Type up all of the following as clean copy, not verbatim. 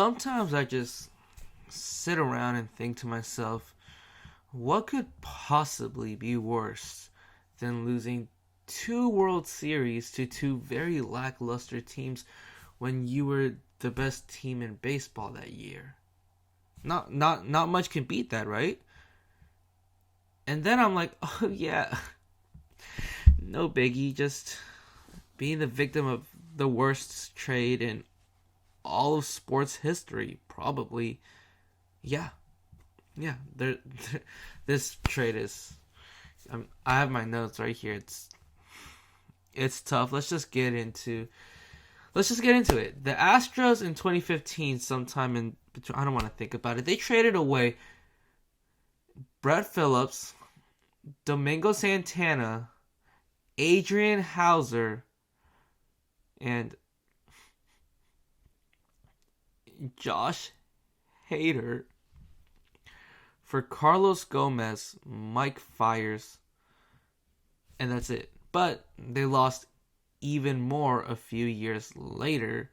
sometimes I just sit around and think to myself, what could possibly be worse than losing two World Series to two very lackluster teams when you were the best team in baseball that year? Not much can beat that, right? And then I'm like, oh yeah, no biggie, just being the victim of the worst trade in all of sports history, probably. Yeah, this trade is. I have my notes right here. It's tough. Let's just get into it. The Astros in 2015, sometime in between, I don't want to think about it. They traded away Brett Phillips, Domingo Santana, Adrian Hauser, and Josh Hader for Carlos Gomez, Mike Fiers, and that's it. But they lost even more a few years later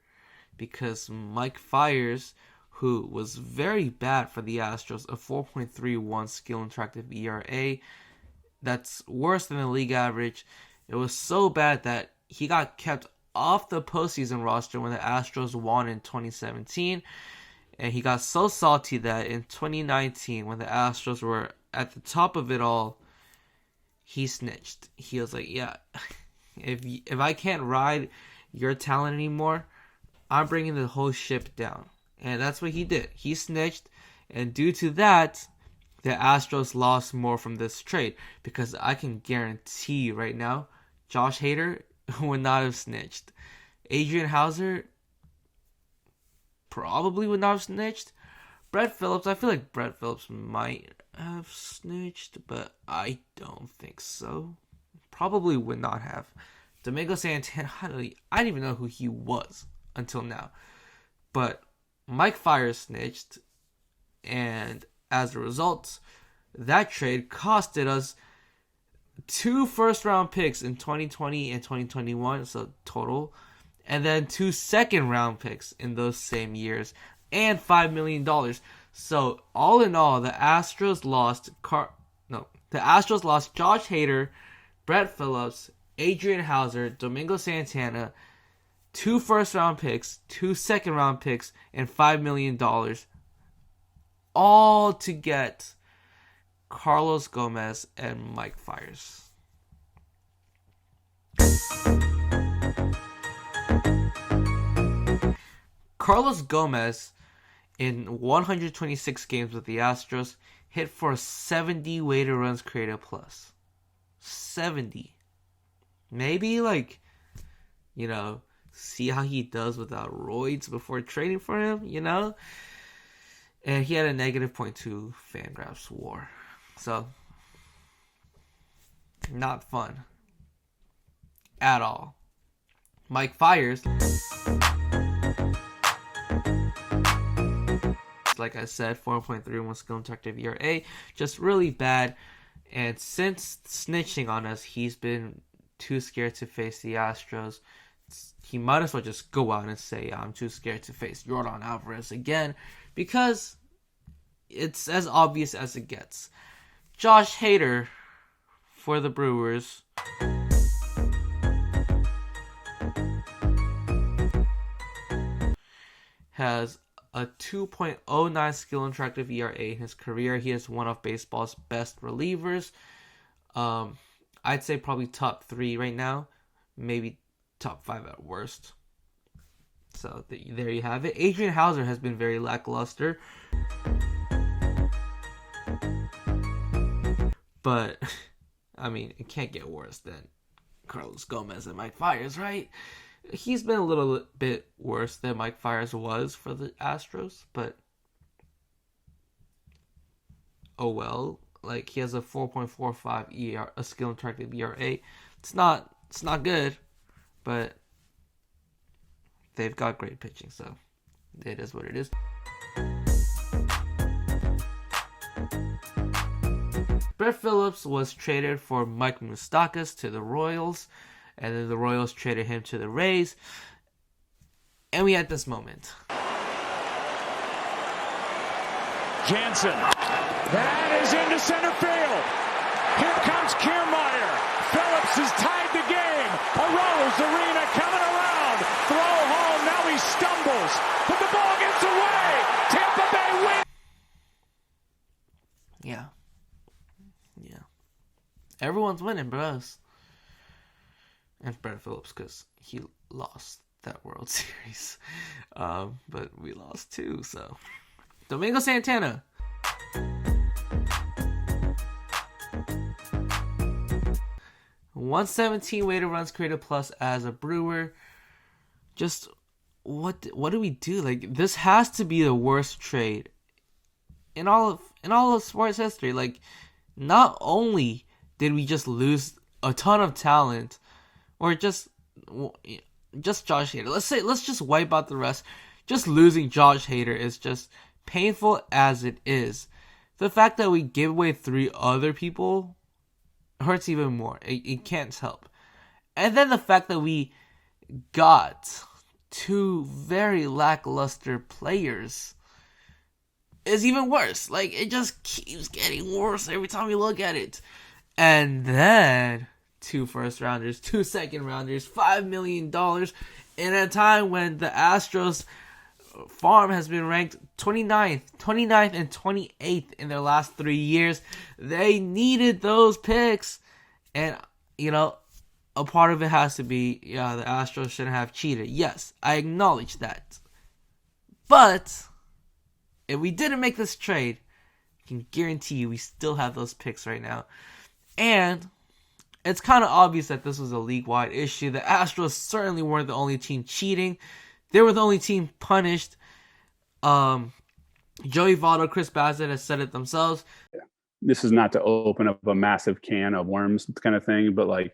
because Mike Fiers, who was very bad for the Astros, a 4.31 skill interactive ERA, that's worse than the league average. It was so bad that he got kept off the postseason roster when the Astros won in 2017. And he got so salty that in 2019, when the Astros were at the top of it all, he snitched. He was like, yeah, if I can't ride your talent anymore, I'm bringing the whole ship down. And that's what he did. He snitched. And due to that, the Astros lost more from this trade. Because I can guarantee you right now, Josh Hader would not have snitched. Adrian Hauser probably would not have snitched. Brett Phillips, I feel like Brett Phillips might have snitched, but I don't think so. Probably would not have. Domingo Santana, I didn't even know who he was until now. But Mike Fiers snitched, and as a result, that trade costed us 2 first-round picks in 2020 and 2021, so total, and then 2 second-round picks in those same years, and $5 million. So all in all, the Astros lost Josh Hader, Brett Phillips, Adrian Hauser, Domingo Santana, 2 first-round picks, 2 second-round picks, and $5 million, all to get Carlos Gomez and Mike Fiers. Carlos Gomez, in 126 games with the Astros, hit for 70 weighted runs created plus. 70. Maybe, see how he does without roids before trading for him, And he had a negative .2 Fangraphs WAR. So, not fun. At all. Mike Fiers, like I said, 4.31 skill interactive ERA, just really bad. And since snitching on us, he's been too scared to face the Astros. He might as well just go out and say, I'm too scared to face Yordan Alvarez again, because it's as obvious as it gets. Josh Hader for the Brewers has a 2.09 skill interactive ERA in his career. He is one of baseball's best relievers. I'd say probably top 3 right now, maybe top 5 at worst. So there you have it. Adrian Hauser has been very lackluster. But, it can't get worse than Carlos Gomez and Mike Fiers, right? He's been a little bit worse than Mike Fiers was for the Astros, but oh well. He has a 4.45 a skill interactive ERA. It's not good, but they've got great pitching, so it is what it is. Brett Phillips was traded for Mike Moustakas to the Royals, and then the Royals traded him to the Rays, and we had this moment. Jansen. That is into center field. Here comes Kiermaier. Phillips has tied the game. Arena coming around. Throw home. Now he stumbles. But the ball gets away. Tampa Bay wins. Yeah. Everyone's winning but us. And Brett Phillips, because he lost that World Series. But we lost too, so. Domingo Santana. .117 weighted runs created plus as a Brewer. Just what do we do? Like, this has to be the worst trade in all of sports history. Like, not only did we just lose a ton of talent, or just Josh Hader. Let's just wipe out the rest. Just losing Josh Hader is just painful as it is. The fact that we give away 3 other people hurts even more. It can't help. And then the fact that we got 2 very lackluster players is even worse. Like, it just keeps getting worse every time you look at it. And then 2 first-rounders, 2 second-rounders, $5 million in a time when the Astros farm has been ranked 29th, and 28th in their last 3 years. They needed those picks. And, a part of it has to be, the Astros shouldn't have cheated. Yes, I acknowledge that. But if we didn't make this trade, I can guarantee you we still have those picks right now. And it's kind of obvious that this was a league-wide issue. The Astros certainly weren't the only team cheating. They were the only team punished. Joey Votto, Chris Bassett has said it themselves. This is not to open up a massive can of worms kind of thing, but like,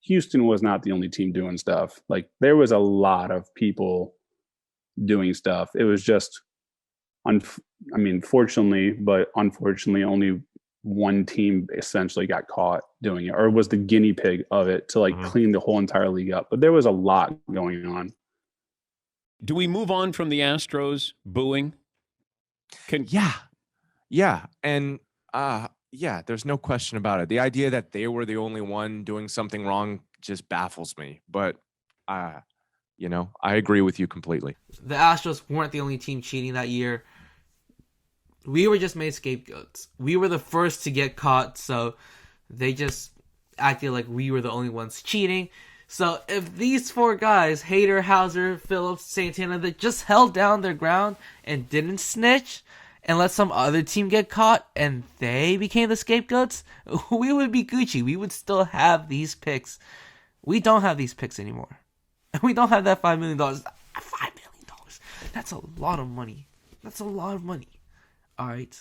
Houston was not the only team doing stuff. Like, there was a lot of people doing stuff. It was just, fortunately, but unfortunately, only one team essentially got caught doing it, or was the guinea pig of it to clean the whole entire league up. But there was a lot going on. Do we move on from the Astros booing? Yeah. And there's no question about it. The idea that they were the only one doing something wrong just baffles me. But, I agree with you completely. The Astros weren't the only team cheating that year. We were just made scapegoats. We were the first to get caught, so they just acted like we were the only ones cheating. So if these 4 guys, Hader, Hauser, Phillips, Santana, that just held down their ground and didn't snitch and let some other team get caught and they became the scapegoats, we would be Gucci. We would still have these picks. We don't have these picks anymore. We don't have that $5 million. $5 million. That's a lot of money. All right.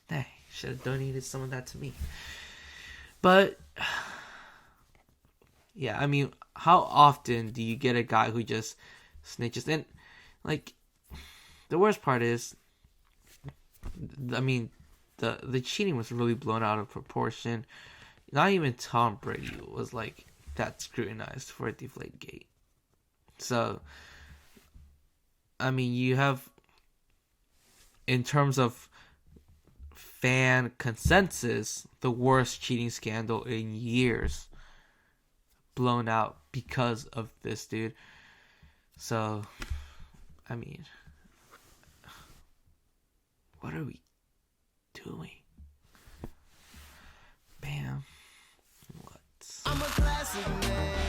Hey, should have donated some of that to me. But, yeah, how often do you get a guy who just snitches? And, the worst part is, the cheating was really blown out of proportion. Not even Tom Brady was, that scrutinized for a Deflategate. So, you have, in terms of fan consensus, the worst cheating scandal in years blown out because of this dude. So, what are we doing? Bam. What? I'm a classic man.